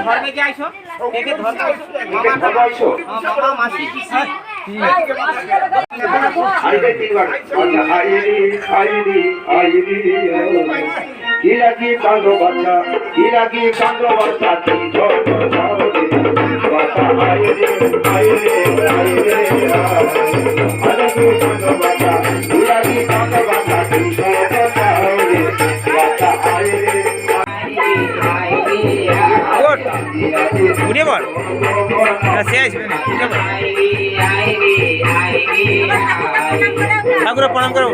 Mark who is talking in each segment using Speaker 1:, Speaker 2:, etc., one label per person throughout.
Speaker 1: ধর্মে কে আইছো কে ধর্মে আইছো মামা মাসি
Speaker 2: ইলাকি কান্দ বাচ্চা ইলাকি কান্দ বাচ্চা কি ছোট বাচ্চা আইরে আইরে আইরে আলাকি কান্দ বাচ্চা ইলাকি কান্দ বাচ্চা কি ছোট বাচ্চা আইরে
Speaker 1: গুড উঠে বল সে আসবে না উঠে বল ঠাকুর প্রণাম করো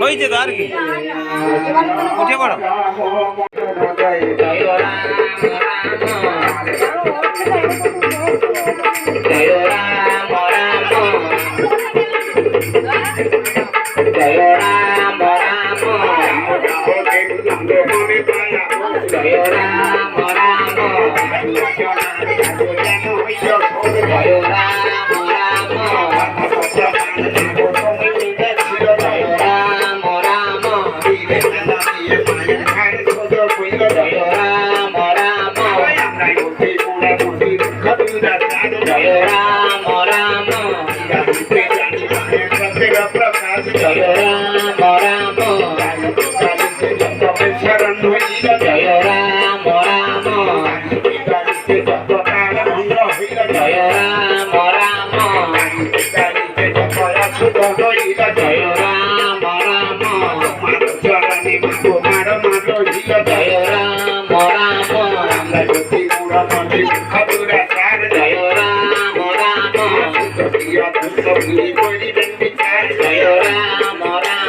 Speaker 1: হয়েছে তো আর কি উঠে পড়ো
Speaker 2: Jai Ram Ram